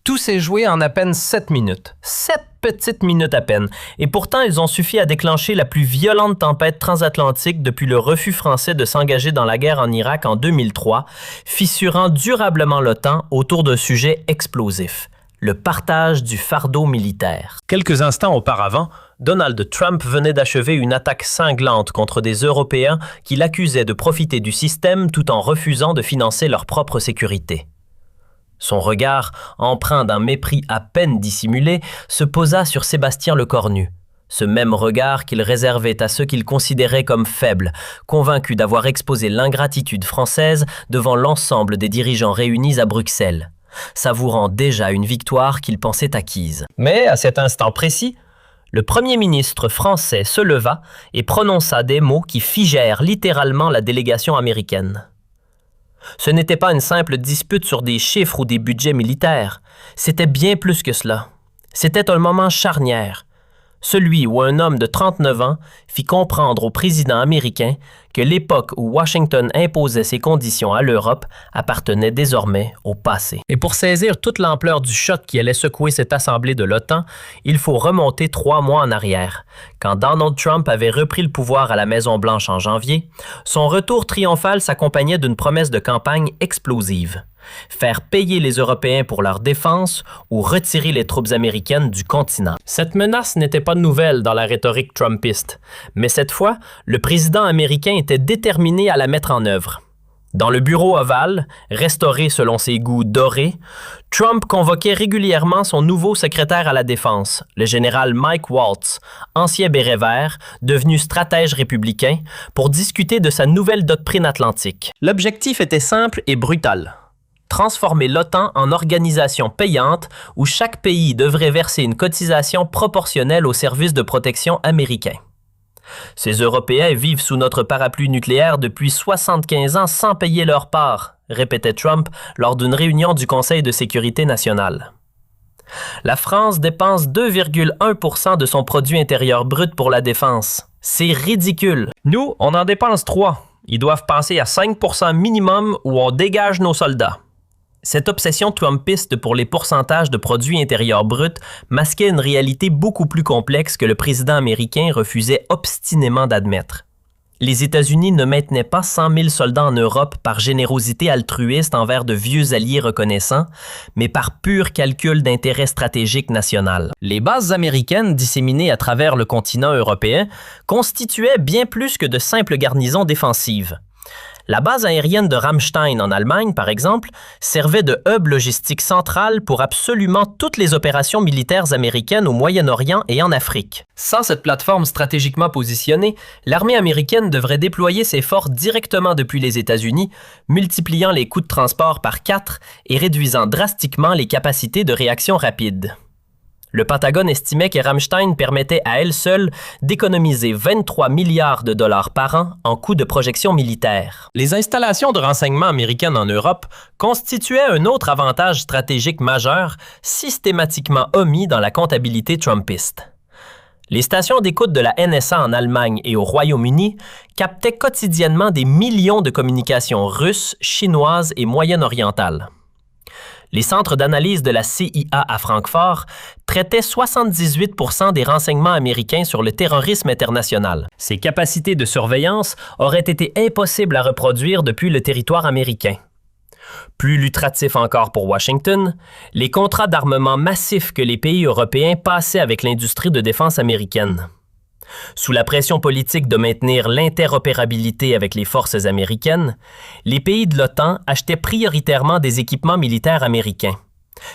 Tout s'est joué en à peine 7 minutes. 7 petites minutes à peine. Et pourtant, ils ont suffi à déclencher la plus violente tempête transatlantique depuis le refus français de s'engager dans la guerre en Irak en 2003, fissurant durablement l'OTAN autour d'un sujet explosif: le partage du fardeau militaire. Quelques instants auparavant, Donald Trump venait d'achever une attaque cinglante contre des Européens qui l'accusaient de profiter du système tout en refusant de financer leur propre sécurité. Son regard, empreint d'un mépris à peine dissimulé, se posa sur Sébastien Lecornu. Ce même regard qu'il réservait à ceux qu'il considérait comme faibles, convaincus d'avoir exposé l'ingratitude française devant l'ensemble des dirigeants réunis à Bruxelles, savourant déjà une victoire qu'il pensait acquise. Mais à cet instant précis, le Premier ministre français se leva et prononça des mots qui figèrent littéralement la délégation américaine. Ce n'était pas une simple dispute sur des chiffres ou des budgets militaires, c'était bien plus que cela. C'était un moment charnière, celui où un homme de 39 ans fit comprendre au président américain que l'époque où Washington imposait ses conditions à l'Europe appartenait désormais au passé. Et pour saisir toute l'ampleur du choc qui allait secouer cette assemblée de l'OTAN, il faut remonter 3 mois en arrière. Quand Donald Trump avait repris le pouvoir à la Maison-Blanche en janvier, son retour triomphal s'accompagnait d'une promesse de campagne explosive: faire payer les Européens pour leur défense ou retirer les troupes américaines du continent. Cette menace n'était pas nouvelle dans la rhétorique trumpiste, mais cette fois, le président américain était déterminé à la mettre en œuvre. Dans le bureau ovale, restauré selon ses goûts dorés, Trump convoquait régulièrement son nouveau secrétaire à la Défense, le général Mike Waltz, ancien béret vert, devenu stratège républicain, pour discuter de sa nouvelle doctrine atlantique. L'objectif était simple et brutal: transformer l'OTAN en organisation payante où chaque pays devrait verser une cotisation proportionnelle au service de protection américain. Ces Européens vivent sous notre parapluie nucléaire depuis 75 ans sans payer leur part, répétait Trump lors d'une réunion du Conseil de sécurité nationale. La France dépense 2,1% de son produit intérieur brut pour la défense. C'est ridicule. Nous, on en dépense 3. Ils doivent passer à 5% minimum ou on dégage nos soldats. Cette obsession trumpiste pour les pourcentages de produits intérieurs bruts masquait une réalité beaucoup plus complexe que le président américain refusait obstinément d'admettre. Les États-Unis ne maintenaient pas 100 000 soldats en Europe par générosité altruiste envers de vieux alliés reconnaissants, mais par pur calcul d'intérêt stratégique national. Les bases américaines disséminées à travers le continent européen constituaient bien plus que de simples garnisons défensives. La base aérienne de Ramstein en Allemagne, par exemple, servait de hub logistique central pour absolument toutes les opérations militaires américaines au Moyen-Orient et en Afrique. Sans cette plateforme stratégiquement positionnée, l'armée américaine devrait déployer ses forces directement depuis les États-Unis, multipliant les coûts de transport par 4 et réduisant drastiquement les capacités de réaction rapide. Le Pentagone estimait que Ramstein permettait à elle seule d'économiser 23 milliards de dollars par an en coûts de projection militaire. Les installations de renseignement américaines en Europe constituaient un autre avantage stratégique majeur, systématiquement omis dans la comptabilité trumpiste. Les stations d'écoute de la NSA en Allemagne et au Royaume-Uni captaient quotidiennement des millions de communications russes, chinoises et moyen-orientales. Les centres d'analyse de la CIA à Francfort traitaient 78% des renseignements américains sur le terrorisme international. Ces capacités de surveillance auraient été impossibles à reproduire depuis le territoire américain. Plus lucratif encore pour Washington, les contrats d'armement massifs que les pays européens passaient avec l'industrie de défense américaine. Sous la pression politique de maintenir l'interopérabilité avec les forces américaines, les pays de l'OTAN achetaient prioritairement des équipements militaires américains: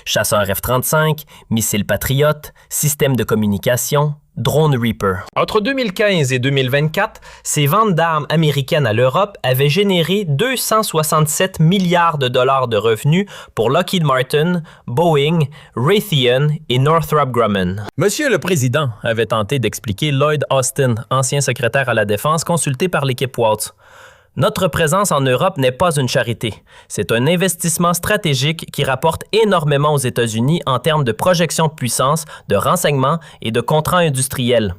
chasseurs F-35, missiles Patriot, systèmes de communication, drones Reaper. Entre 2015 et 2024, ces ventes d'armes américaines à l'Europe avaient généré 267 milliards de dollars de revenus pour Lockheed Martin, Boeing, Raytheon et Northrop Grumman. Monsieur le Président, avait tenté d'expliquer Lloyd Austin, ancien secrétaire à la Défense consulté par l'équipe Waltz. Notre présence en Europe n'est pas une charité. C'est un investissement stratégique qui rapporte énormément aux États-Unis en termes de projection de puissance, de renseignement et de contrats industriels.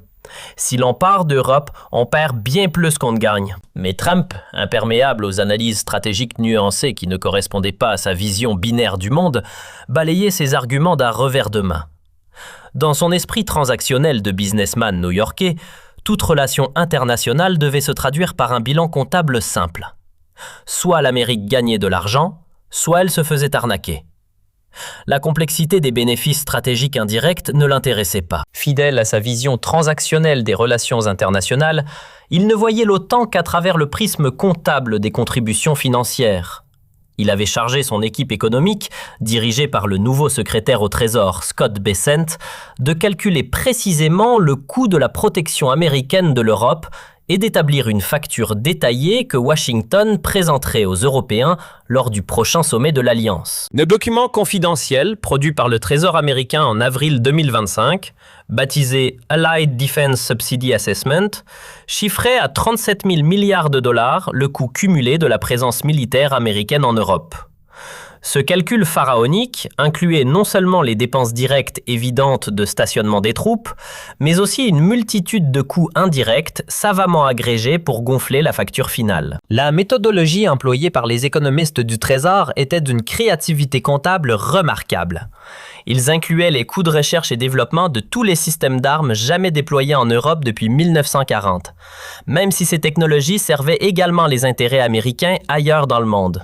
Si l'on part d'Europe, on perd bien plus qu'on ne gagne. Mais Trump, imperméable aux analyses stratégiques nuancées qui ne correspondaient pas à sa vision binaire du monde, balayait ses arguments d'un revers de main. Dans son esprit transactionnel de businessman new-yorkais, toute relation internationale devait se traduire par un bilan comptable simple. Soit l'Amérique gagnait de l'argent, soit elle se faisait arnaquer. La complexité des bénéfices stratégiques indirects ne l'intéressait pas. Fidèle à sa vision transactionnelle des relations internationales, il ne voyait l'OTAN qu'à travers le prisme comptable des contributions financières. Il avait chargé son équipe économique, dirigée par le nouveau secrétaire au Trésor, Scott Bessent, de calculer précisément le coût de la protection américaine de l'Europe et d'établir une facture détaillée que Washington présenterait aux Européens lors du prochain sommet de l'Alliance. Le document confidentiel, produit par le Trésor américain en avril 2025, baptisé Allied Defense Subsidy Assessment, chiffrait à 37 000 milliards de dollars le coût cumulé de la présence militaire américaine en Europe. Ce calcul pharaonique incluait non seulement les dépenses directes évidentes de stationnement des troupes, mais aussi une multitude de coûts indirects savamment agrégés pour gonfler la facture finale. La méthodologie employée par les économistes du Trésor était d'une créativité comptable remarquable. Ils incluaient les coûts de recherche et développement de tous les systèmes d'armes jamais déployés en Europe depuis 1940, même si ces technologies servaient également les intérêts américains ailleurs dans le monde.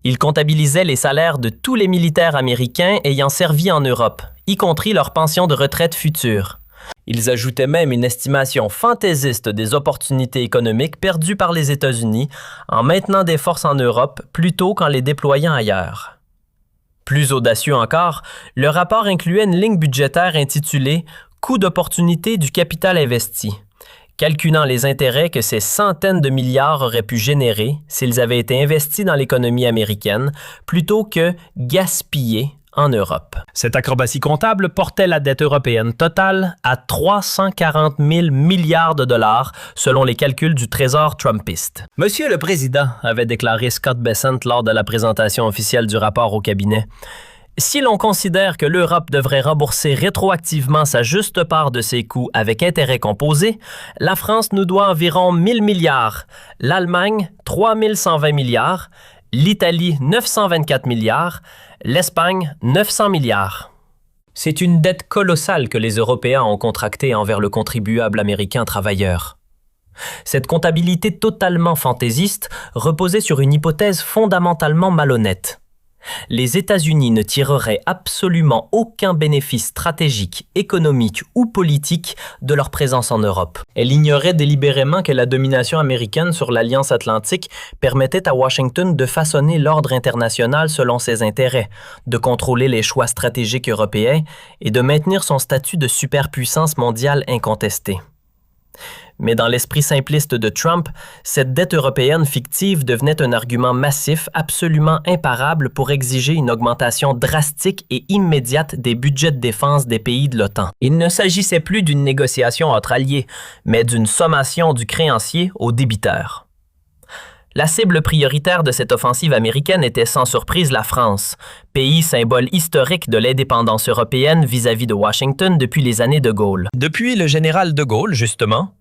Ils comptabilisaient les salaires de tous les militaires américains ayant servi en Europe, y compris leurs pensions de retraite futures. Ils ajoutaient même une estimation fantaisiste des opportunités économiques perdues par les États-Unis en maintenant des forces en Europe plutôt qu'en les déployant ailleurs. Plus audacieux encore, le rapport incluait une ligne budgétaire intitulée « Coût d'opportunité du capital investi », calculant les intérêts que ces centaines de milliards auraient pu générer s'ils avaient été investis dans l'économie américaine plutôt que gaspillés en Europe. Cette acrobatie comptable portait la dette européenne totale à 340 000 milliards de dollars selon les calculs du Trésor trumpiste. Monsieur le Président, avait déclaré Scott Bessent lors de la présentation officielle du rapport au cabinet, si l'on considère que l'Europe devrait rembourser rétroactivement sa juste part de ses coûts avec intérêts composés, la France nous doit environ 1 000 milliards, l'Allemagne 3 120 milliards, l'Italie 924 milliards, l'Espagne 900 milliards. C'est une dette colossale que les Européens ont contractée envers le contribuable américain travailleur. Cette comptabilité totalement fantaisiste reposait sur une hypothèse fondamentalement malhonnête. Les États-Unis ne tireraient absolument aucun bénéfice stratégique, économique ou politique de leur présence en Europe. Elle ignorait délibérément que la domination américaine sur l'Alliance atlantique permettait à Washington de façonner l'ordre international selon ses intérêts, de contrôler les choix stratégiques européens et de maintenir son statut de superpuissance mondiale incontestée. Mais dans l'esprit simpliste de Trump, cette dette européenne fictive devenait un argument massif absolument imparable pour exiger une augmentation drastique et immédiate des budgets de défense des pays de l'OTAN. Il ne s'agissait plus d'une négociation entre alliés, mais d'une sommation du créancier au débiteur. La cible prioritaire de cette offensive américaine était sans surprise la France, pays symbole historique de l'indépendance européenne vis-à-vis de Washington depuis les années de Gaulle. Depuis le général de Gaulle, justement,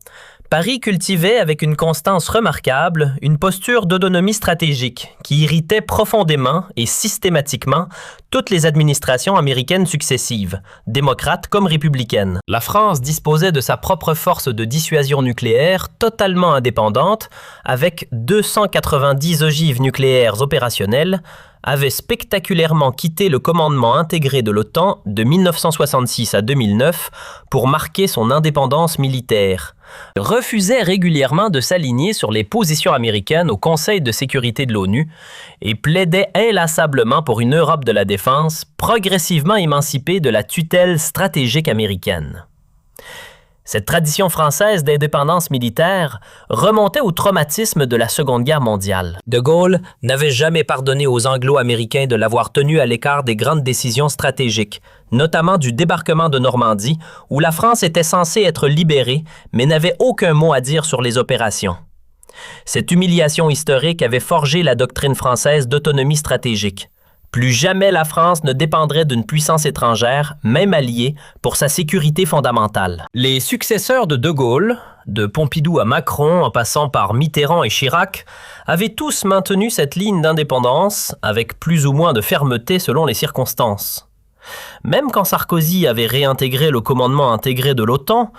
Paris cultivait avec une constance remarquable une posture d'autonomie stratégique qui irritait profondément et systématiquement toutes les administrations américaines successives, démocrates comme républicaines. La France disposait de sa propre force de dissuasion nucléaire totalement indépendante, avec 290 ogives nucléaires opérationnelles, avait spectaculairement quitté le commandement intégré de l'OTAN de 1966 à 2009 pour marquer son indépendance militaire, refusait régulièrement de s'aligner sur les positions américaines au Conseil de sécurité de l'ONU et plaidait inlassablement pour une Europe de la défense progressivement émancipée de la tutelle stratégique américaine. Cette tradition française d'indépendance militaire remontait au traumatisme de la Seconde Guerre mondiale. De Gaulle n'avait jamais pardonné aux Anglo-Américains de l'avoir tenu à l'écart des grandes décisions stratégiques, notamment du débarquement de Normandie, où la France était censée être libérée, mais n'avait aucun mot à dire sur les opérations. Cette humiliation historique avait forgé la doctrine française d'autonomie stratégique. Plus jamais la France ne dépendrait d'une puissance étrangère, même alliée, pour sa sécurité fondamentale. Les successeurs de De Gaulle, de Pompidou à Macron en passant par Mitterrand et Chirac, avaient tous maintenu cette ligne d'indépendance, avec plus ou moins de fermeté selon les circonstances. Même quand Sarkozy avait réintégré le commandement intégré de l'OTAN,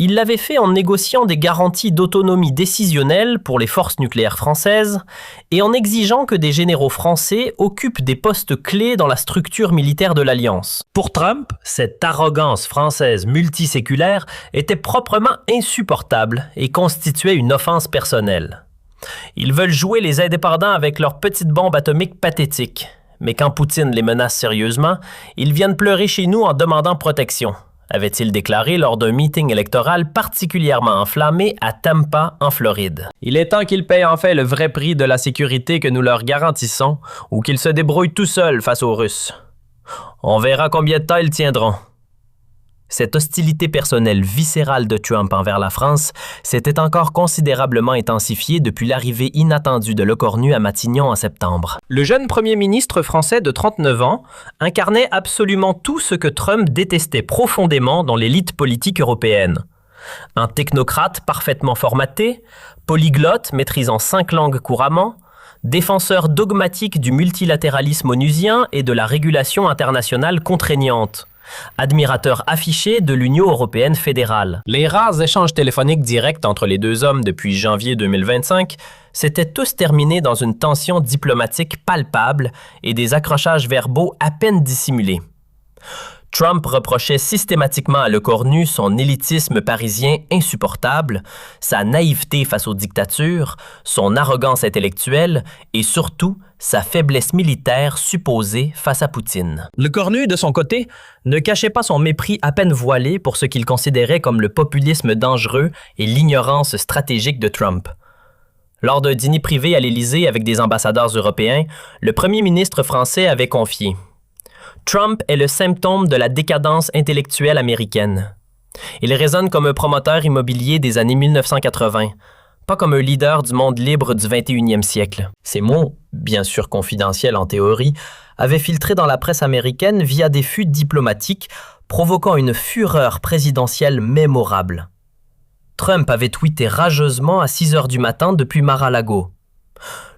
il l'avait fait en négociant des garanties d'autonomie décisionnelle pour les forces nucléaires françaises et en exigeant que des généraux français occupent des postes clés dans la structure militaire de l'Alliance. Pour Trump, cette arrogance française multiséculaire était proprement insupportable et constituait une offense personnelle. Ils veulent jouer les indépendants avec leurs petites bombes atomiques pathétiques, mais quand Poutine les menace sérieusement, ils viennent pleurer chez nous en demandant protection, avait-il déclaré lors d'un meeting électoral particulièrement enflammé à Tampa, en Floride. Il est temps qu'ils payent enfin le vrai prix de la sécurité que nous leur garantissons ou qu'ils se débrouillent tout seuls face aux Russes. On verra combien de temps ils tiendront. Cette hostilité personnelle viscérale de Trump envers la France s'était encore considérablement intensifiée depuis l'arrivée inattendue de Lecornu à Matignon en septembre. Le jeune premier ministre français de 39 ans incarnait absolument tout ce que Trump détestait profondément dans l'élite politique européenne. Un technocrate parfaitement formaté, polyglotte maîtrisant 5 langues couramment, défenseur dogmatique du multilatéralisme onusien et de la régulation internationale contraignante. Admirateur affiché de l'Union européenne fédérale. Les rares échanges téléphoniques directs entre les deux hommes depuis janvier 2025 s'étaient tous terminés dans une tension diplomatique palpable et des accrochages verbaux à peine dissimulés. Trump reprochait systématiquement à Lecornu son élitisme parisien insupportable, sa naïveté face aux dictatures, son arrogance intellectuelle et surtout sa faiblesse militaire supposée face à Poutine. Lecornu, de son côté, ne cachait pas son mépris à peine voilé pour ce qu'il considérait comme le populisme dangereux et l'ignorance stratégique de Trump. Lors d'un dîner privé à l'Élysée avec des ambassadeurs européens, le premier ministre français avait confié: Trump est le symptôme de la décadence intellectuelle américaine. Il résonne comme un promoteur immobilier des années 1980, pas comme un leader du monde libre du 21e siècle. Ces mots, bien sûr confidentiels en théorie, avaient filtré dans la presse américaine via des fuites diplomatiques, provoquant une fureur présidentielle mémorable. Trump avait tweeté rageusement à 6 heures du matin depuis Mar-a-Lago.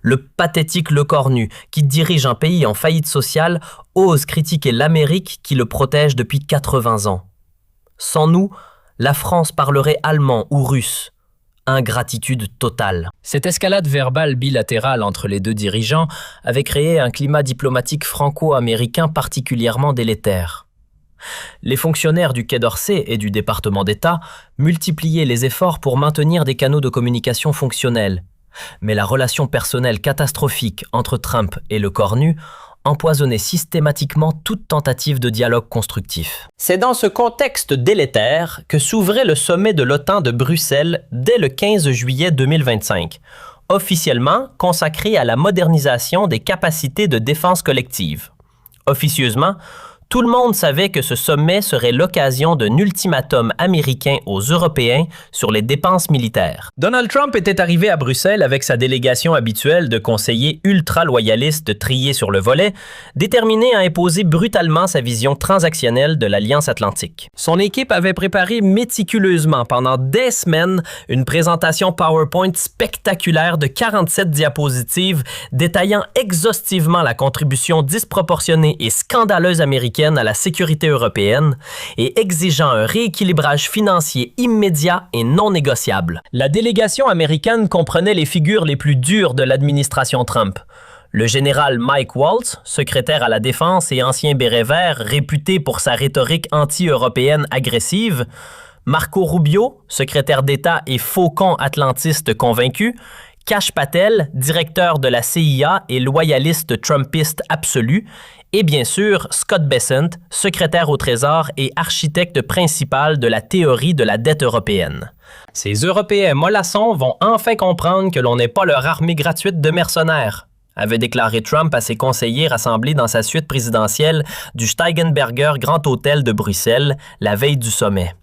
Le pathétique Lecornu, qui dirige un pays en faillite sociale, ose critiquer l'Amérique qui le protège depuis 80 ans. Sans nous, la France parlerait allemand ou russe. Ingratitude totale. Cette escalade verbale bilatérale entre les deux dirigeants avait créé un climat diplomatique franco-américain particulièrement délétère. Les fonctionnaires du Quai d'Orsay et du département d'État multipliaient les efforts pour maintenir des canaux de communication fonctionnels. Mais la relation personnelle catastrophique entre Trump et Lecornu empoisonnait systématiquement toute tentative de dialogue constructif. C'est dans ce contexte délétère que s'ouvrait le sommet de l'OTAN de Bruxelles dès le 15 juillet 2025, officiellement consacré à la modernisation des capacités de défense collective. Officieusement, tout le monde savait que ce sommet serait l'occasion d'un ultimatum américain aux Européens sur les dépenses militaires. Donald Trump était arrivé à Bruxelles avec sa délégation habituelle de conseillers ultra-loyalistes triés sur le volet, déterminé à imposer brutalement sa vision transactionnelle de l'Alliance Atlantique. Son équipe avait préparé méticuleusement pendant des semaines une présentation PowerPoint spectaculaire de 47 diapositives détaillant exhaustivement la contribution disproportionnée et scandaleuse américaine à la sécurité européenne et exigeant un rééquilibrage financier immédiat et non négociable. La délégation américaine comprenait les figures les plus dures de l'administration Trump. Le général Mike Waltz, secrétaire à la Défense et ancien béret vert réputé pour sa rhétorique anti-européenne agressive, Marco Rubio, secrétaire d'État et faucon atlantiste convaincu, Kash Patel, directeur de la CIA et loyaliste trumpiste absolu, et bien sûr Scott Bessent, secrétaire au Trésor et architecte principal de la théorie de la dette européenne. Ces Européens mollassons vont enfin comprendre que l'on n'est pas leur armée gratuite de mercenaires, avait déclaré Trump à ses conseillers rassemblés dans sa suite présidentielle du Steigenberger Grand Hôtel de Bruxelles la veille du sommet.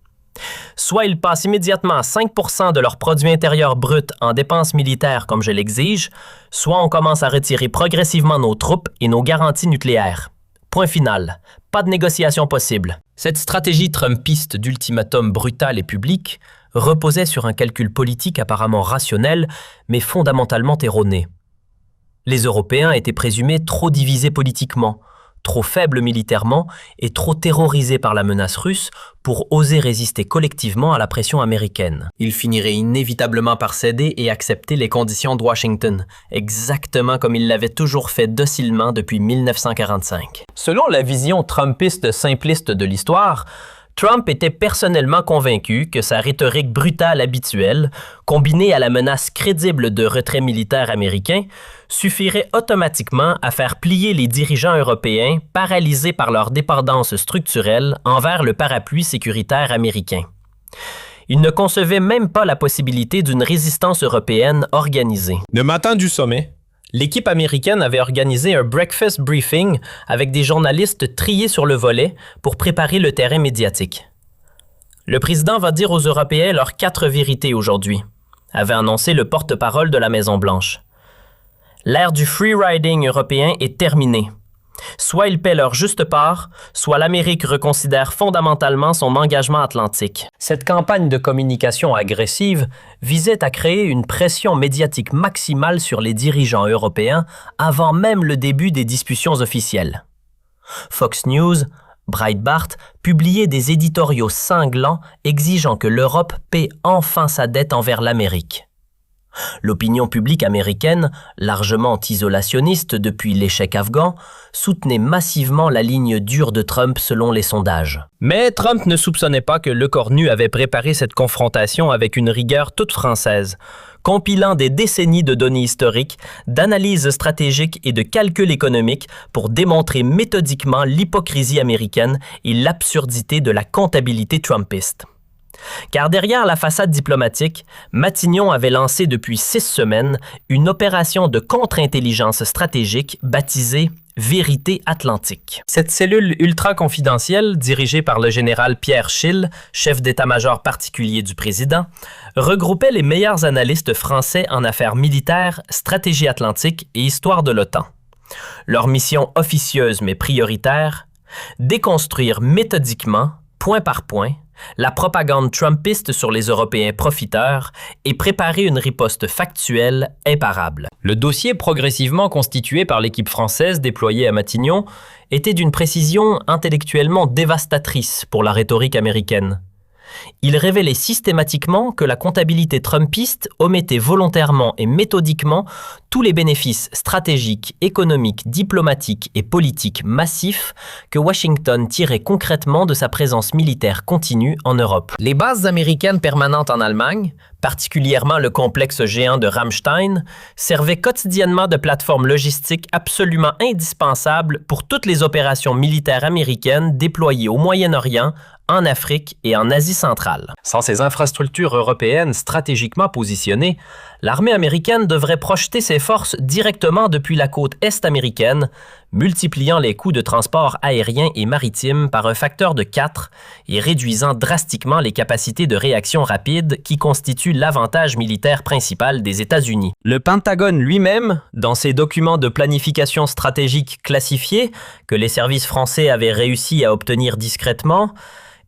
Soit ils passent immédiatement 5% de leur produit intérieur brut en dépenses militaires comme je l'exige, soit on commence à retirer progressivement nos troupes et nos garanties nucléaires. Point final. Pas de négociation possible. Cette stratégie trumpiste d'ultimatum brutal et public reposait sur un calcul politique apparemment rationnel, mais fondamentalement erroné. Les Européens étaient présumés trop divisés politiquement, trop faibles militairement et trop terrorisés par la menace russe pour oser résister collectivement à la pression américaine. Ils finiraient inévitablement par céder et accepter les conditions de Washington, exactement comme ils l'avaient toujours fait docilement depuis 1945. Selon la vision trumpiste simpliste de l'histoire, Trump était personnellement convaincu que sa rhétorique brutale habituelle, combinée à la menace crédible de retrait militaire américain, suffirait automatiquement à faire plier les dirigeants européens paralysés par leur dépendance structurelle envers le parapluie sécuritaire américain. Il ne concevait même pas la possibilité d'une résistance européenne organisée. Le matin du sommet, l'équipe américaine avait organisé un breakfast briefing avec des journalistes triés sur le volet pour préparer le terrain médiatique. Le président va dire aux Européens leurs 4 vérités aujourd'hui, avait annoncé le porte-parole de la Maison-Blanche. L'ère du free riding européen est terminée. Soit ils paient leur juste part, soit l'Amérique reconsidère fondamentalement son engagement atlantique. Cette campagne de communication agressive visait à créer une pression médiatique maximale sur les dirigeants européens avant même le début des discussions officielles. Fox News, Breitbart publiaient des éditoriaux cinglants exigeant que l'Europe paie enfin sa dette envers l'Amérique. L'opinion publique américaine, largement isolationniste depuis l'échec afghan, soutenait massivement la ligne dure de Trump selon les sondages. Mais Trump ne soupçonnait pas que Le Cornu avait préparé cette confrontation avec une rigueur toute française, compilant des décennies de données historiques, d'analyses stratégiques et de calculs économiques pour démontrer méthodiquement l'hypocrisie américaine et l'absurdité de la comptabilité trumpiste. Car derrière la façade diplomatique, Matignon avait lancé depuis 6 semaines une opération de contre-intelligence stratégique baptisée Vérité Atlantique. Cette cellule ultra-confidentielle, dirigée par le général Pierre Schill, chef d'état-major particulier du président, regroupait les meilleurs analystes français en affaires militaires, stratégie atlantique et histoire de l'OTAN. Leur mission officieuse mais prioritaire, déconstruire méthodiquement, point par point, la propagande trumpiste sur les Européens profiteurs et préparer une riposte factuelle imparable. Le dossier progressivement constitué par l'équipe française déployée à Matignon était d'une précision intellectuellement dévastatrice pour la rhétorique américaine. Il révélait systématiquement que la comptabilité trumpiste omettait volontairement et méthodiquement tous les bénéfices stratégiques, économiques, diplomatiques et politiques massifs que Washington tirait concrètement de sa présence militaire continue en Europe. Les bases américaines permanentes en Allemagne, particulièrement le complexe géant de Ramstein, servaient quotidiennement de plateforme logistique absolument indispensable pour toutes les opérations militaires américaines déployées au Moyen-Orient, en Afrique et en Asie centrale. Sans ces infrastructures européennes stratégiquement positionnées, l'armée américaine devrait projeter ses forces directement depuis la côte est américaine, multipliant les coûts de transport aérien et maritime par un facteur de 4 et réduisant drastiquement les capacités de réaction rapide qui constituent l'avantage militaire principal des États-Unis. Le Pentagone lui-même, dans ses documents de planification stratégique classifiés que les services français avaient réussi à obtenir discrètement,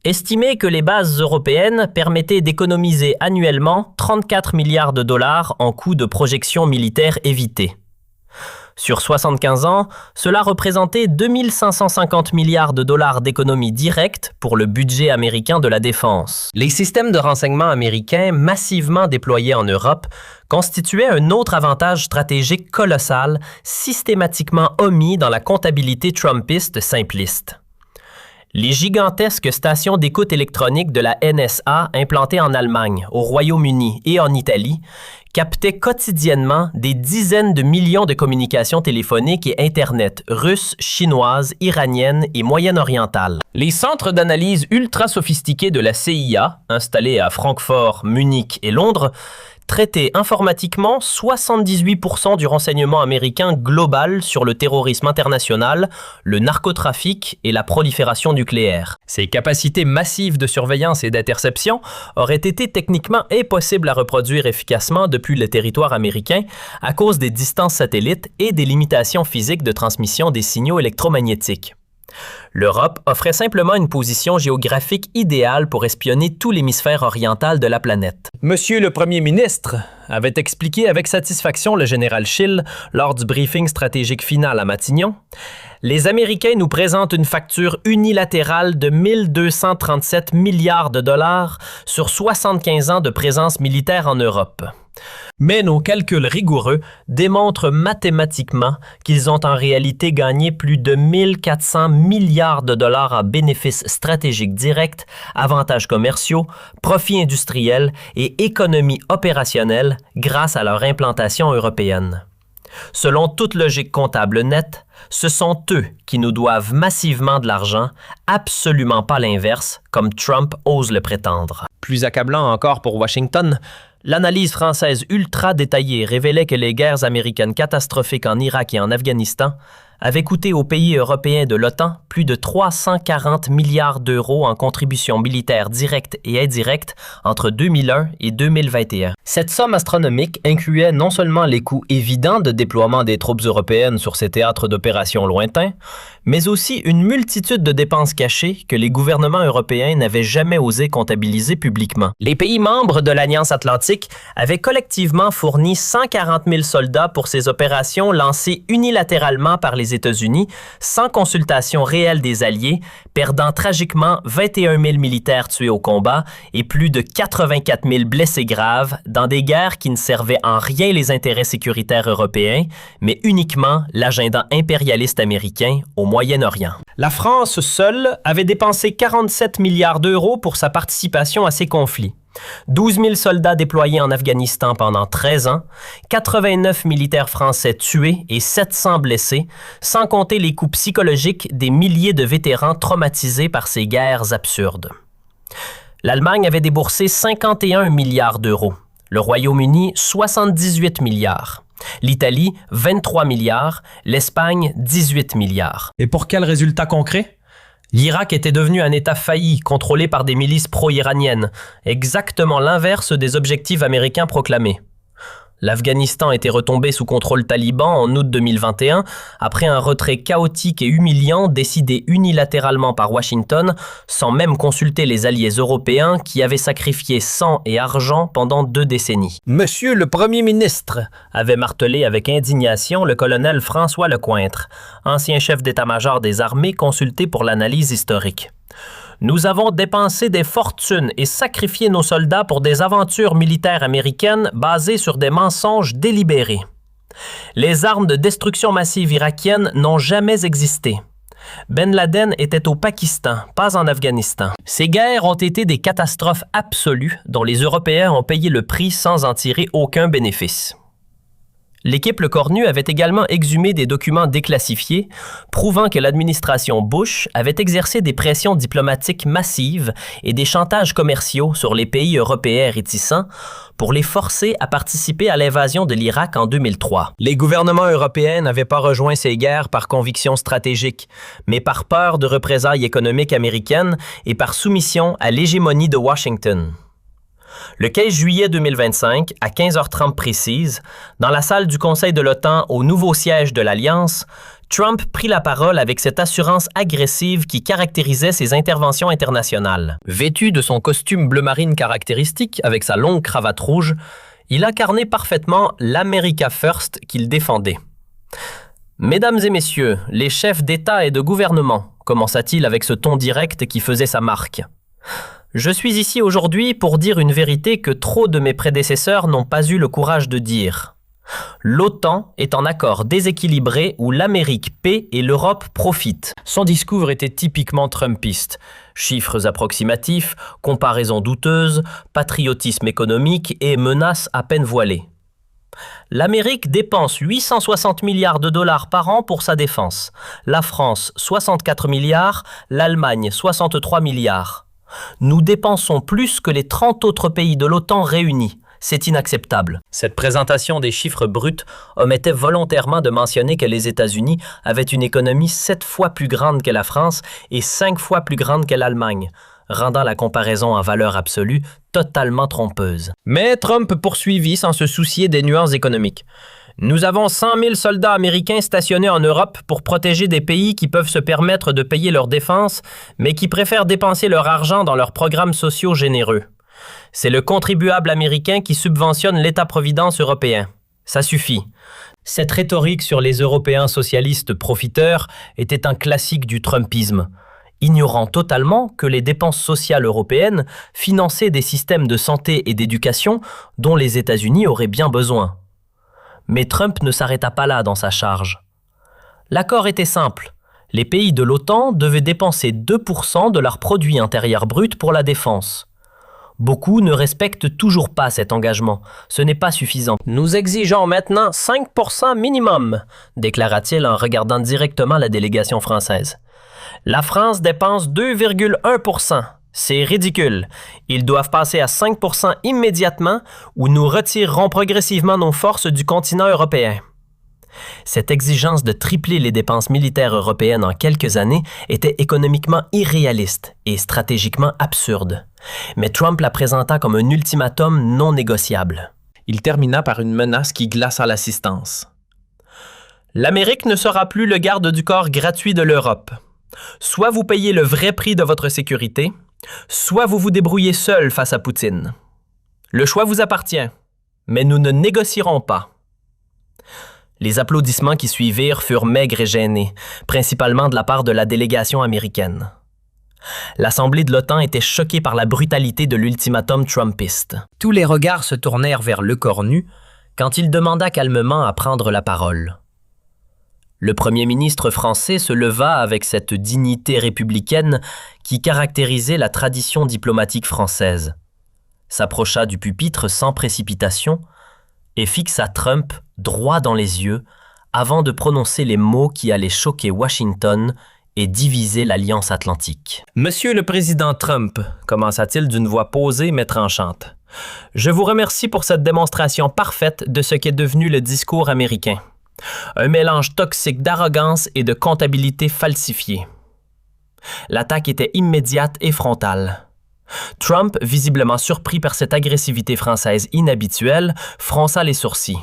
estimait que les bases européennes permettaient d'économiser annuellement 34 milliards de dollars en coûts de projection militaire évités. Sur 75 ans, cela représentait 2550 milliards de dollars d'économies directes pour le budget américain de la défense. Les systèmes de renseignement américains massivement déployés en Europe constituaient un autre avantage stratégique colossal, systématiquement omis dans la comptabilité trumpiste simpliste. Les gigantesques stations d'écoute électronique de la NSA implantées en Allemagne, au Royaume-Uni et en Italie, captait quotidiennement des dizaines de millions de communications téléphoniques et Internet russes, chinoises, iraniennes et moyen-orientales. Les centres d'analyse ultra sophistiqués de la CIA, installés à Francfort, Munich et Londres, traitaient informatiquement 78% du renseignement américain global sur le terrorisme international, le narcotrafic et la prolifération nucléaire. Ces capacités massives de surveillance et d'interception auraient été techniquement impossibles à reproduire efficacement depuis le territoire américain à cause des distances satellites et des limitations physiques de transmission des signaux électromagnétiques. L'Europe offrait simplement une position géographique idéale pour espionner tout l'hémisphère oriental de la planète. Monsieur le Premier ministre, avait expliqué avec satisfaction le général Schill lors du briefing stratégique final à Matignon, les Américains nous présentent une facture unilatérale de 1237 milliards de dollars sur 75 ans de présence militaire en Europe. Mais nos calculs rigoureux démontrent mathématiquement qu'ils ont en réalité gagné plus de 1400 milliards de dollars en bénéfices stratégiques directs, avantages commerciaux, profits industriels et économies opérationnelles grâce à leur implantation européenne. Selon toute logique comptable nette, ce sont eux qui nous doivent massivement de l'argent, absolument pas l'inverse, comme Trump ose le prétendre. Plus accablant encore pour Washington, l'analyse française ultra détaillée révélait que les guerres américaines catastrophiques en Irak et en Afghanistan avaient coûté aux pays européens de l'OTAN plus de 340 milliards d'euros en contributions militaires directes et indirectes entre 2001 et 2021. Cette somme astronomique incluait non seulement les coûts évidents de déploiement des troupes européennes sur ces théâtres d'opérations lointains, mais aussi une multitude de dépenses cachées que les gouvernements européens n'avaient jamais osé comptabiliser publiquement. Les pays membres de l'Alliance Atlantique avaient collectivement fourni 140 000 soldats pour ces opérations lancées unilatéralement par les États-Unis, sans consultation réelle des alliés, perdant tragiquement 21 000 militaires tués au combat et plus de 84 000 blessés graves dans des guerres qui ne servaient en rien les intérêts sécuritaires européens, mais uniquement l'agenda impérialiste américain au Moyen-Orient. La France seule avait dépensé 47 milliards d'euros pour sa participation à ces conflits. 12 000 soldats déployés en Afghanistan pendant 13 ans, 89 militaires français tués et 700 blessés, sans compter les coûts psychologiques des milliers de vétérans traumatisés par ces guerres absurdes. L'Allemagne avait déboursé 51 milliards d'euros, le Royaume-Uni 78 milliards. L'Italie, 23 milliards, l'Espagne, 18 milliards. Et pour quel résultat concret? L'Irak était devenu un État failli, contrôlé par des milices pro-iraniennes, exactement l'inverse des objectifs américains proclamés. L'Afghanistan était retombé sous contrôle taliban en août 2021, après un retrait chaotique et humiliant décidé unilatéralement par Washington, sans même consulter les alliés européens qui avaient sacrifié sang et argent pendant 2 décennies. Monsieur le Premier ministre, avait martelé avec indignation le colonel François Lecointre, ancien chef d'état-major des armées consulté pour l'analyse historique. Nous avons dépensé des fortunes et sacrifié nos soldats pour des aventures militaires américaines basées sur des mensonges délibérés. Les armes de destruction massive irakiennes n'ont jamais existé. Ben Laden était au Pakistan, pas en Afghanistan. Ces guerres ont été des catastrophes absolues dont les Européens ont payé le prix sans en tirer aucun bénéfice. L'équipe Le Cornu avait également exhumé des documents déclassifiés prouvant que l'administration Bush avait exercé des pressions diplomatiques massives et des chantages commerciaux sur les pays européens réticents pour les forcer à participer à l'invasion de l'Irak en 2003. Les gouvernements européens n'avaient pas rejoint ces guerres par conviction stratégique, mais par peur de représailles économiques américaines et par soumission à l'hégémonie de Washington. Le 15 juillet 2025, à 15h30 précise, dans la salle du Conseil de l'OTAN au nouveau siège de l'Alliance, Trump prit la parole avec cette assurance agressive qui caractérisait ses interventions internationales. Vêtu de son costume bleu marine caractéristique avec sa longue cravate rouge, il incarnait parfaitement l'America First qu'il défendait. « Mesdames et messieurs, les chefs d'État et de gouvernement », commença-t-il avec ce ton direct qui faisait sa marque. Je suis ici aujourd'hui pour dire une vérité que trop de mes prédécesseurs n'ont pas eu le courage de dire. L'OTAN est en accord déséquilibré où l'Amérique paie et l'Europe profite. Son discours était typiquement trumpiste. Chiffres approximatifs, comparaisons douteuses, patriotisme économique et menaces à peine voilées. L'Amérique dépense 860 milliards de dollars par an pour sa défense. La France, 64 milliards, l'Allemagne, 63 milliards. Nous dépensons plus que les 30 autres pays de l'OTAN réunis. C'est inacceptable. Cette présentation des chiffres bruts omettait volontairement de mentionner que les États-Unis avaient une économie 7 fois plus grande que la France et 5 fois plus grande que l'Allemagne, rendant la comparaison en valeur absolue totalement trompeuse. Mais Trump poursuivit sans se soucier des nuances économiques. Nous avons 100 000 soldats américains stationnés en Europe pour protéger des pays qui peuvent se permettre de payer leur défense, mais qui préfèrent dépenser leur argent dans leurs programmes sociaux généreux. C'est le contribuable américain qui subventionne l'État-providence européen. Ça suffit. Cette rhétorique sur les Européens socialistes profiteurs était un classique du Trumpisme, ignorant totalement que les dépenses sociales européennes finançaient des systèmes de santé et d'éducation dont les États-Unis auraient bien besoin. Mais Trump ne s'arrêta pas là dans sa charge. L'accord était simple. Les pays de l'OTAN devaient dépenser 2% de leur produit intérieur brut pour la défense. Beaucoup ne respectent toujours pas cet engagement. Ce n'est pas suffisant. Nous exigeons maintenant 5% minimum, déclara-t-il en regardant directement la délégation française. La France dépense 2,1%. C'est ridicule. Ils doivent passer à 5% immédiatement ou nous retirerons progressivement nos forces du continent européen. Cette exigence de tripler les dépenses militaires européennes en quelques années était économiquement irréaliste et stratégiquement absurde. Mais Trump la présenta comme un ultimatum non négociable. Il termina par une menace qui glaça l'assistance. L'Amérique ne sera plus le garde du corps gratuit de l'Europe. Soit vous payez le vrai prix de votre sécurité, soit vous vous débrouillez seul face à Poutine. Le choix vous appartient, mais nous ne négocierons pas. Les applaudissements qui suivirent furent maigres et gênés, principalement de la part de la délégation américaine. L'Assemblée de l'OTAN était choquée par la brutalité de l'ultimatum trumpiste. Tous les regards se tournèrent vers Lecornu quand il demanda calmement à prendre la parole. Le premier ministre français se leva avec cette dignité républicaine qui caractérisait la tradition diplomatique française, s'approcha du pupitre sans précipitation et fixa Trump droit dans les yeux avant de prononcer les mots qui allaient choquer Washington et diviser l'Alliance atlantique. « Monsieur le président Trump, commença-t-il d'une voix posée mais tranchante, je vous remercie pour cette démonstration parfaite de ce qu'est devenu le discours américain. Un mélange toxique d'arrogance et de comptabilité falsifiée. L'attaque était immédiate et frontale. Trump, visiblement surpris par cette agressivité française inhabituelle, fronça les sourcils.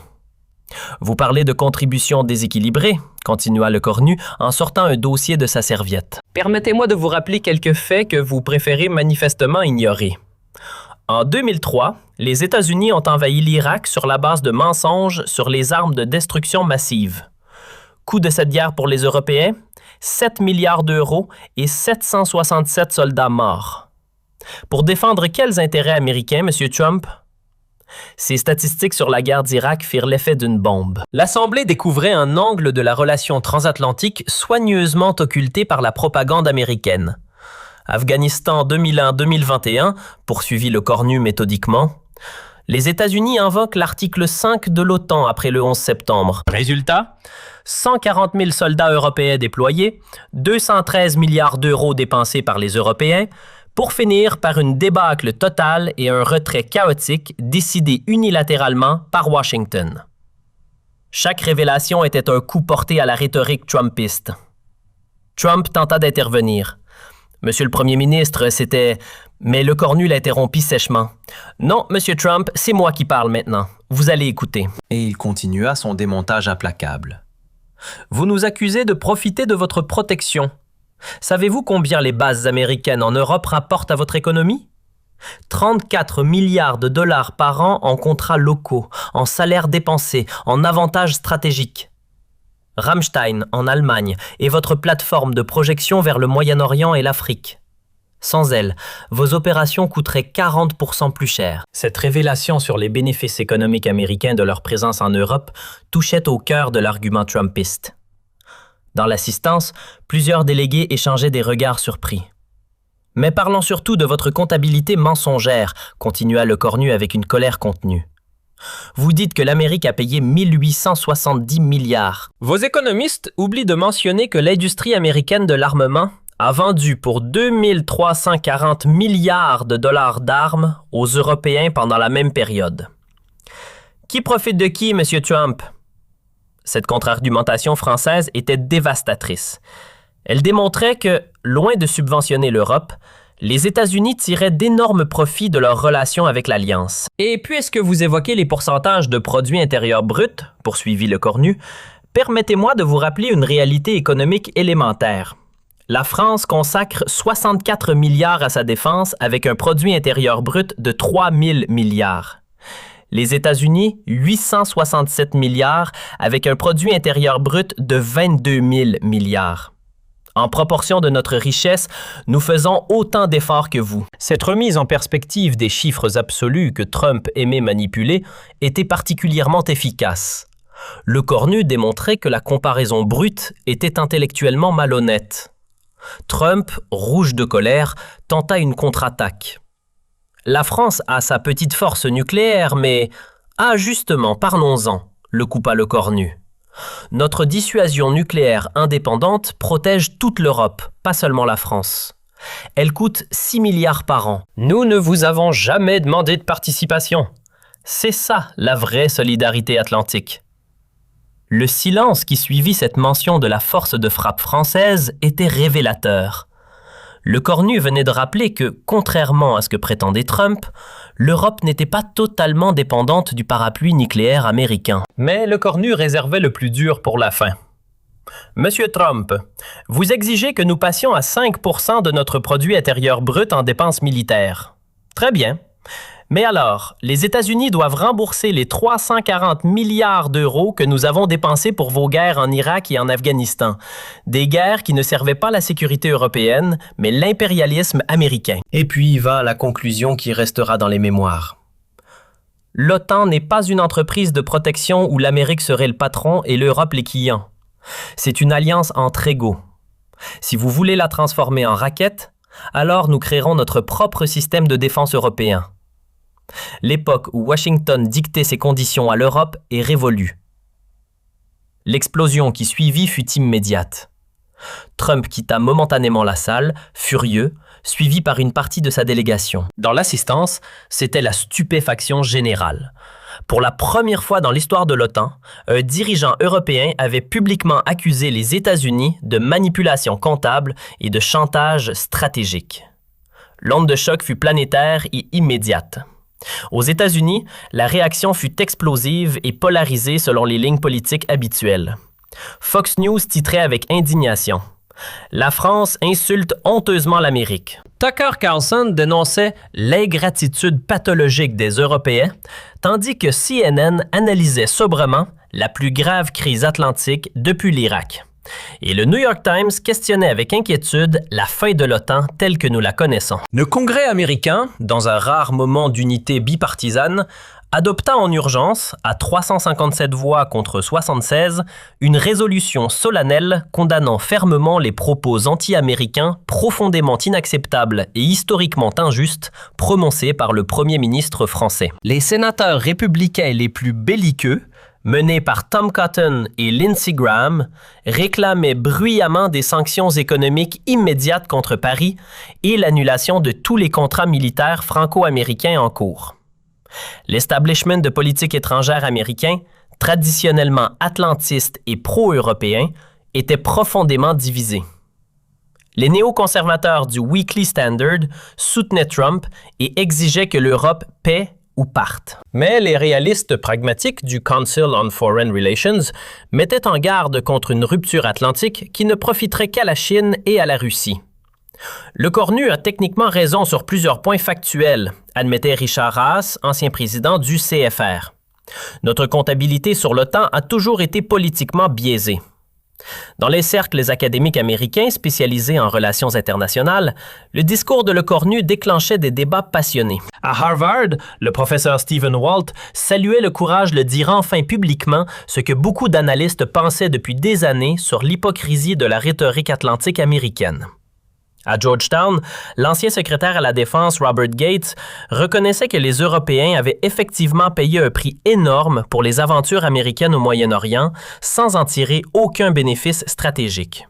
« Vous parlez de contributions déséquilibrées, continua Lecornu en sortant un dossier de sa serviette. Permettez-moi de vous rappeler quelques faits que vous préférez manifestement ignorer. En 2003, les États-Unis ont envahi l'Irak sur la base de mensonges sur les armes de destruction massive. Coût de cette guerre pour les Européens, 7 milliards d'euros et 767 soldats morts. Pour défendre quels intérêts américains, M. Trump? Ces statistiques sur la guerre d'Irak firent l'effet d'une bombe. L'Assemblée découvrait un angle de la relation transatlantique soigneusement occulté par la propagande américaine. Afghanistan 2001-2021, poursuivit Lecornu méthodiquement. Les États-Unis invoquent l'article 5 de l'OTAN après le 11 septembre. Résultat? 140 000 soldats européens déployés, 213 milliards d'euros dépensés par les Européens, pour finir par une débâcle totale et un retrait chaotique décidé unilatéralement par Washington. Chaque révélation était un coup porté à la rhétorique trumpiste. Trump tenta d'intervenir. Monsieur le Premier ministre, c'était... Mais Lecornu l'interrompit sèchement. « Non, Monsieur Trump, c'est moi qui parle maintenant. Vous allez écouter. » Et il continua son démontage implacable. « Vous nous accusez de profiter de votre protection. Savez-vous combien les bases américaines en Europe rapportent à votre économie? 34 milliards de dollars par an en contrats locaux, en salaires dépensés, en avantages stratégiques. Rammstein en Allemagne est votre plateforme de projection vers le Moyen-Orient et l'Afrique. Sans elle, vos opérations coûteraient 40% plus cher. » Cette révélation sur les bénéfices économiques américains de leur présence en Europe touchait au cœur de l'argument trumpiste. Dans l'assistance, plusieurs délégués échangeaient des regards surpris. « Mais parlons surtout de votre comptabilité mensongère, continua Lecornu avec une colère contenue. Vous dites que l'Amérique a payé 1870 milliards. Vos économistes oublient de mentionner que l'industrie américaine de l'armement a vendu pour 2340 milliards de dollars d'armes aux Européens pendant la même période. Qui profite de qui, M. Trump? Cette contre-argumentation française était dévastatrice. Elle démontrait que, loin de subventionner l'Europe, les États-Unis tiraient d'énormes profits de leur relation avec l'Alliance. Et puisque vous évoquez les pourcentages de produits intérieurs bruts, poursuivit Le Cornu, permettez-moi de vous rappeler une réalité économique élémentaire. La France consacre 64 milliards à sa défense avec un produit intérieur brut de 3 000 milliards. Les États-Unis, 867 milliards avec un produit intérieur brut de 22 000 milliards. En proportion de notre richesse, nous faisons autant d'efforts que vous. Cette remise en perspective des chiffres absolus que Trump aimait manipuler était particulièrement efficace. Le Cornu démontrait que la comparaison brute était intellectuellement malhonnête. Trump, rouge de colère, tenta une contre-attaque. La France a sa petite force nucléaire, mais... Ah, justement, parlons-en, le coupa Le Cornu. Notre dissuasion nucléaire indépendante protège toute l'Europe, pas seulement la France. Elle coûte 6 milliards par an. Nous ne vous avons jamais demandé de participation. C'est ça, la vraie solidarité atlantique. Le silence qui suivit cette mention de la force de frappe française était révélateur. Le Cornu venait de rappeler que, contrairement à ce que prétendait Trump, l'Europe n'était pas totalement dépendante du parapluie nucléaire américain. Mais Le Cornu réservait le plus dur pour la fin. Monsieur Trump, vous exigez que nous passions à 5% de notre produit intérieur brut en dépenses militaires. Très bien. Mais alors, les États-Unis doivent rembourser les 340 milliards d'euros que nous avons dépensés pour vos guerres en Irak et en Afghanistan. Des guerres qui ne servaient pas la sécurité européenne, mais l'impérialisme américain. Et puis va la conclusion qui restera dans les mémoires. L'OTAN n'est pas une entreprise de protection où l'Amérique serait le patron et l'Europe les clients. C'est une alliance entre égaux. Si vous voulez la transformer en raquette, alors nous créerons notre propre système de défense européen. L'époque où Washington dictait ses conditions à l'Europe est révolue. L'explosion qui suivit fut immédiate. Trump quitta momentanément la salle, furieux, suivi par une partie de sa délégation. Dans l'assistance, c'était la stupéfaction générale. Pour la première fois dans l'histoire de l'OTAN, un dirigeant européen avait publiquement accusé les États-Unis de manipulation comptable et de chantage stratégique. L'onde de choc fut planétaire et immédiate. Aux États-Unis, la réaction fut explosive et polarisée selon les lignes politiques habituelles. Fox News titrait avec indignation « La France insulte honteusement l'Amérique ». Tucker Carlson dénonçait l'ingratitude pathologique des Européens, tandis que CNN analysait sobrement la plus grave crise atlantique depuis l'Irak. Et le New York Times questionnait avec inquiétude la fin de l'OTAN telle que nous la connaissons. Le Congrès américain, dans un rare moment d'unité bipartisane, adopta en urgence, à 357 voix contre 76, une résolution solennelle condamnant fermement les propos anti-américains profondément inacceptables et historiquement injustes prononcés par le premier ministre français. Les sénateurs républicains les plus belliqueux, menés par Tom Cotton et Lindsey Graham, réclamaient bruyamment des sanctions économiques immédiates contre Paris et l'annulation de tous les contrats militaires franco-américains en cours. L'establishment de politique étrangère américain, traditionnellement atlantiste et pro-européen, était profondément divisé. Les néoconservateurs du Weekly Standard soutenaient Trump et exigeaient que l'Europe paie ou parte. Mais les réalistes pragmatiques du Council on Foreign Relations mettaient en garde contre une rupture atlantique qui ne profiterait qu'à la Chine et à la Russie. Le Cornu a techniquement raison sur plusieurs points factuels, admettait Richard Haas, ancien président du CFR. Notre comptabilité sur l'OTAN a toujours été politiquement biaisée. Dans les cercles académiques américains spécialisés en relations internationales, le discours de Le Cornu déclenchait des débats passionnés. À Harvard, le professeur Stephen Walt saluait le courage de dire enfin publiquement ce que beaucoup d'analystes pensaient depuis des années sur l'hypocrisie de la rhétorique atlantique américaine. À Georgetown, l'ancien secrétaire à la Défense Robert Gates reconnaissait que les Européens avaient effectivement payé un prix énorme pour les aventures américaines au Moyen-Orient sans en tirer aucun bénéfice stratégique.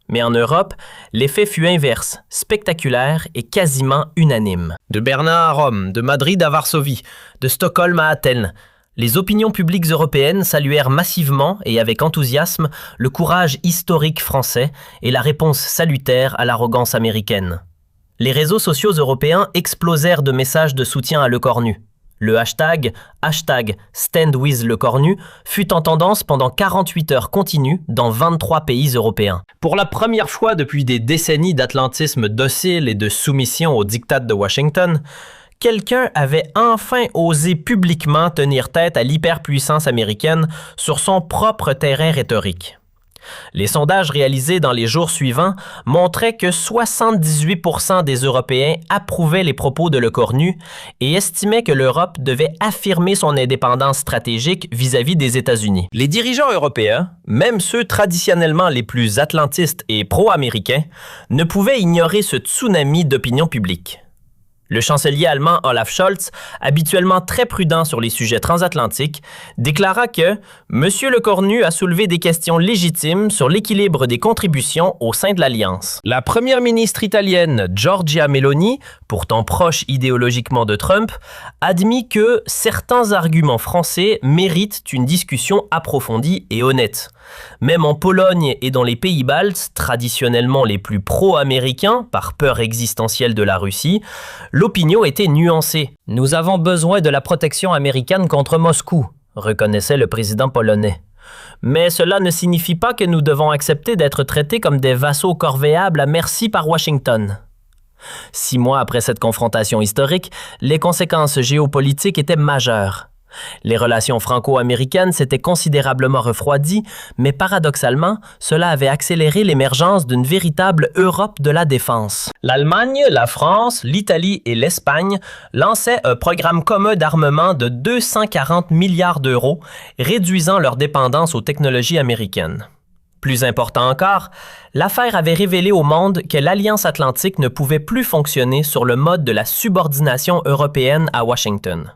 Mais en Europe, l'effet fut inverse, spectaculaire et quasiment unanime. De Berlin à Rome, de Madrid à Varsovie, de Stockholm à Athènes, les opinions publiques européennes saluèrent massivement et avec enthousiasme le courage historique français et la réponse salutaire à l'arrogance américaine. Les réseaux sociaux européens explosèrent de messages de soutien à Lecornu. Le hashtag #StandWithLecornu fut en tendance pendant 48 heures continues dans 23 pays européens. Pour la première fois depuis des décennies d'atlantisme docile et de soumission aux diktats de Washington, quelqu'un avait enfin osé publiquement tenir tête à l'hyperpuissance américaine sur son propre terrain rhétorique. Les sondages réalisés dans les jours suivants montraient que 78% des Européens approuvaient les propos de Lecornu et estimaient que l'Europe devait affirmer son indépendance stratégique vis-à-vis des États-Unis. Les dirigeants européens, même ceux traditionnellement les plus atlantistes et pro-américains, ne pouvaient ignorer ce tsunami d'opinion publique. Le chancelier allemand Olaf Scholz, habituellement très prudent sur les sujets transatlantiques, déclara que « M. Lecornu a soulevé des questions légitimes sur l'équilibre des contributions au sein de l'Alliance ». La première ministre italienne Giorgia Meloni, pourtant proche idéologiquement de Trump, admit que certains arguments français méritent une discussion approfondie et honnête. Même en Pologne et dans les pays baltes, traditionnellement les plus pro-américains par peur existentielle de la Russie, l'opinion était nuancée. « Nous avons besoin de la protection américaine contre Moscou », reconnaissait le président polonais. Mais cela ne signifie pas que nous devons accepter d'être traités comme des vassaux corvéables à merci par Washington. 6 mois après cette confrontation historique, les conséquences géopolitiques étaient majeures. Les relations franco-américaines s'étaient considérablement refroidies, mais paradoxalement, cela avait accéléré l'émergence d'une véritable Europe de la défense. L'Allemagne, la France, l'Italie et l'Espagne lançaient un programme commun d'armement de 240 milliards d'euros, réduisant leur dépendance aux technologies américaines. Plus important encore, l'affaire avait révélé au monde que l'Alliance atlantique ne pouvait plus fonctionner sur le mode de la subordination européenne à Washington.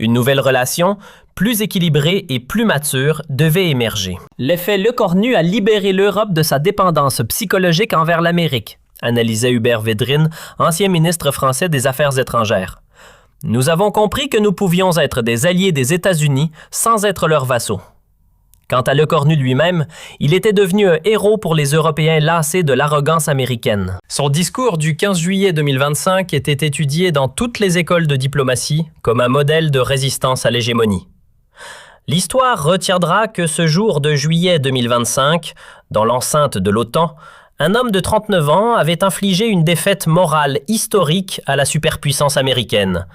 Une nouvelle relation, plus équilibrée et plus mature, devait émerger. L'effet Lecornu a libéré l'Europe de sa dépendance psychologique envers l'Amérique, analysait Hubert Védrine, ancien ministre français des Affaires étrangères. Nous avons compris que nous pouvions être des alliés des États-Unis sans être leurs vassaux. Quant à Lecornu lui-même, il était devenu un héros pour les Européens lassés de l'arrogance américaine. Son discours du 15 juillet 2025 était étudié dans toutes les écoles de diplomatie comme un modèle de résistance à l'hégémonie. L'histoire retiendra que ce jour de juillet 2025, dans l'enceinte de l'OTAN, un homme de 39 ans avait infligé une défaite morale historique à la superpuissance américaine,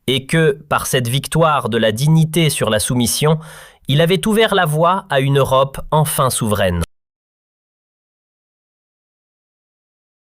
et que, par cette victoire de la dignité sur la soumission, il avait ouvert la voie à une Europe enfin souveraine.